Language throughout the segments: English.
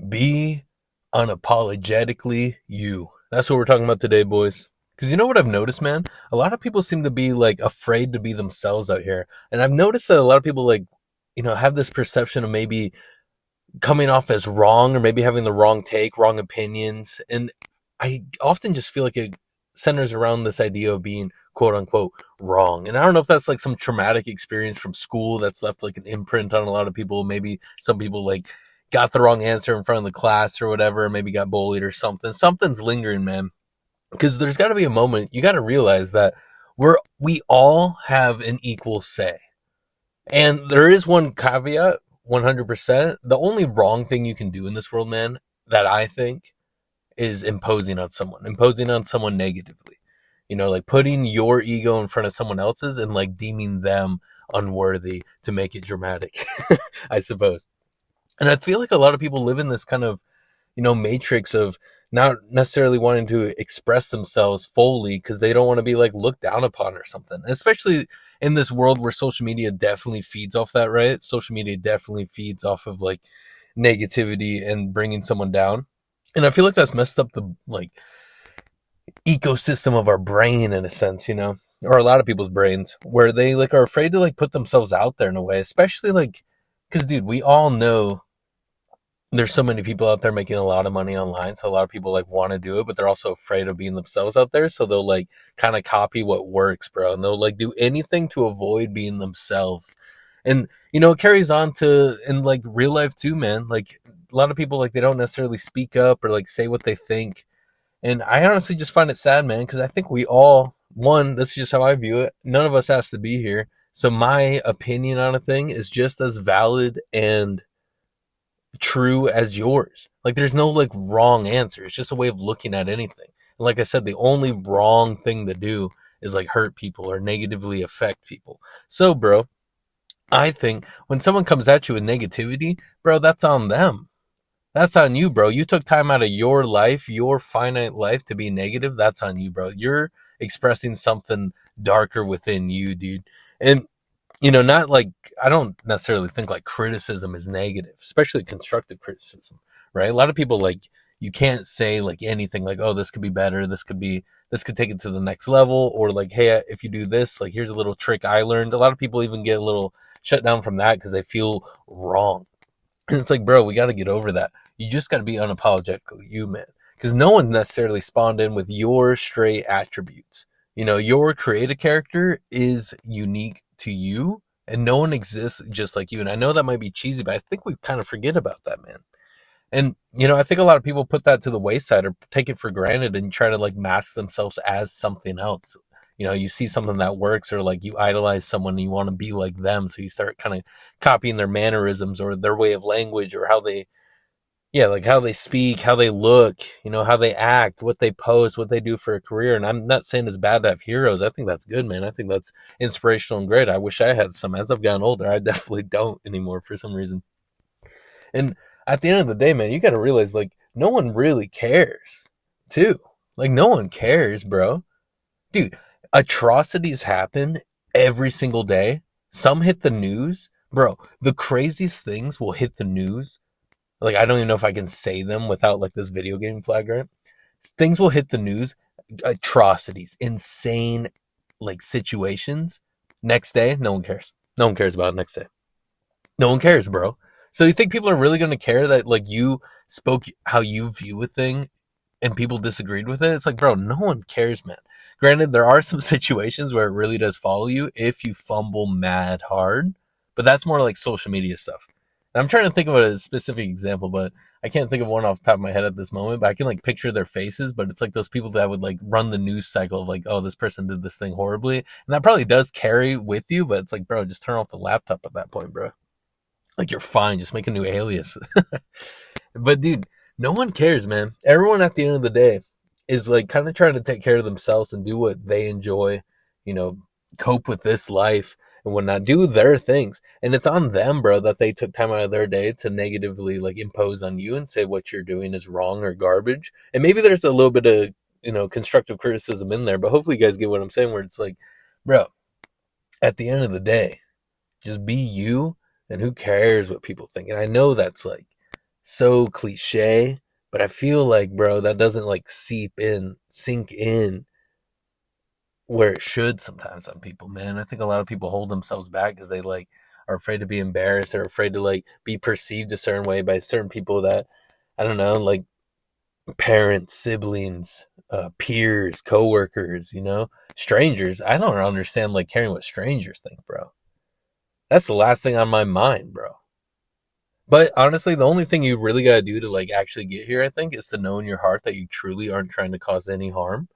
Be unapologetically you. That's what we're talking about today, boys. Because you know what I've noticed, man? A lot of people seem to be like afraid to be themselves out here. And I've noticed that a lot of people like, have this perception of maybe coming off as wrong or maybe having the wrong take, wrong opinions. And I often just feel like it centers around this idea of being quote unquote wrong. And I don't know if that's like some traumatic experience from school that's left like an imprint on a lot of people. Maybe some people like got the wrong answer in front of the class or whatever, maybe got bullied or something. Something's lingering, man. Because there's got to be a moment you got to realize that we all have an equal say. And there is one caveat, 100%. The only wrong thing you can do in this world, man, that I think is imposing on someone negatively. Like putting your ego in front of someone else's and like deeming them unworthy to make it dramatic, I suppose. And I feel like a lot of people live in this kind of, matrix of not necessarily wanting to express themselves fully because they don't want to be like looked down upon or something. Especially in this world where social media definitely feeds off that, right? Social media definitely feeds off of like negativity and bringing someone down. And I feel like that's messed up the like ecosystem of our brain in a sense, or a lot of people's brains where they like are afraid to like put themselves out there in a way, especially like, because dude, we all know there's so many people out there making a lot of money online. So a lot of people like want to do it, but they're also afraid of being themselves out there. So they'll like kind of copy what works, bro. And they'll like do anything to avoid being themselves. And, it carries on to in like real life too, man. Like a lot of people, like they don't necessarily speak up or like say what they think. And I honestly just find it sad, man, because I think we all, one, this is just how I view it. None of us has to be here. So my opinion on a thing is just as valid and true as yours. Like there's no like wrong answer. It's just a way of looking at anything. And like I said, the only wrong thing to do is like hurt people or negatively affect people. So, bro, I think when someone comes at you with negativity, bro, that's on them. That's on you, bro. You took time out of your life, your finite life to be negative. That's on you, bro. You're expressing something darker within you, dude. And not like, I don't necessarily think like criticism is negative, especially constructive criticism, right? A lot of people like, you can't say like anything like, oh, this could be better. This could take it to the next level. Or like, hey, if you do this, like, here's a little trick I learned. A lot of people even get a little shut down from that because they feel wrong. And it's like, bro, we got to get over that. You just got to be unapologetically you, man. Because no one necessarily spawned in with your straight attributes. Your creative character is unique to you, and no one exists just like you. And I know that might be cheesy, but I think we kind of forget about that, man. And, I think a lot of people put that to the wayside or take it for granted and try to like mask themselves as something else. You see something that works or like you idolize someone and you want to be like them. So you start kind of copying their mannerisms or their way of language or how they speak, how they look, how they act, what they post, what they do for a career. And I'm not saying it's bad to have heroes. I think that's good, man. I think that's inspirational and great. I wish I had some. As I've gotten older, I definitely don't anymore for some reason. And at the end of the day, man, you got to realize like no one really cares too. Like no one cares, bro. Dude, atrocities happen every single day. Some hit the news. Bro, the craziest things will hit the news. Like, I don't even know if I can say them without like this video game flag, right? Things will hit the news. Atrocities, insane like situations. Next day, no one cares. No one cares about it next day. No one cares, bro. So you think people are really going to care that like you spoke how you view a thing and people disagreed with it? It's like, bro, no one cares, man. Granted, there are some situations where it really does follow you if you fumble mad hard, but that's more like social media stuff. And I'm trying to think of a specific example, but I can't think of one off the top of my head at this moment, but I can like picture their faces, but it's like those people that would like run the news cycle of like, oh, this person did this thing horribly. And that probably does carry with you, but it's like, bro, just turn off the laptop at that point, bro. Like you're fine. Just make a new alias. But dude, no one cares, man. Everyone at the end of the day is like kind of trying to take care of themselves and do what they enjoy, cope with this life and whatnot, do their things. And it's on them, bro, that they took time out of their day to negatively like impose on you and say what you're doing is wrong or garbage. And maybe there's a little bit of, constructive criticism in there, but hopefully you guys get what I'm saying, where it's like, bro, at the end of the day, just be you and who cares what people think. And I know that's like so cliche, but I feel like, bro, that doesn't like sink in where it should sometimes on people, man. I think a lot of people hold themselves back because they like are afraid to be embarrassed or afraid to like be perceived a certain way by certain people that I don't know, like parents, siblings, peers, coworkers, strangers. I don't understand like caring what strangers think, bro. That's the last thing on my mind, bro. But honestly, the only thing you really gotta do to like actually get here, I think, is to know in your heart that you truly aren't trying to cause any harm.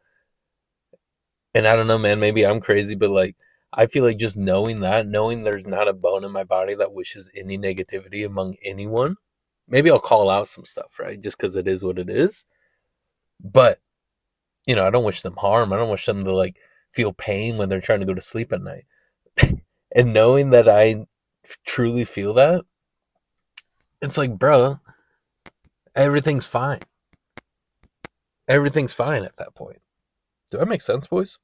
And I don't know, man, maybe I'm crazy, but like I feel like just knowing that, knowing there's not a bone in my body that wishes any negativity among anyone. Maybe I'll call out some stuff, right? Just because it is what it is. But, I don't wish them harm. I don't wish them to like feel pain when they're trying to go to sleep at night. And knowing that I truly feel that, it's like, bro, everything's fine. Everything's fine at that point. Do that make sense, boys?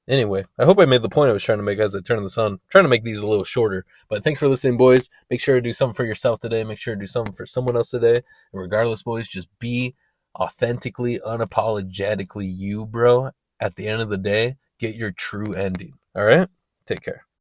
Anyway, I hope I made the point I was trying to make as I turn this on. I'm trying to make these a little shorter. But thanks for listening, boys. Make sure to do something for yourself today. Make sure to do something for someone else today. And regardless, boys, just be authentically, unapologetically you, bro. At the end of the day, get your true ending. All right? Take care.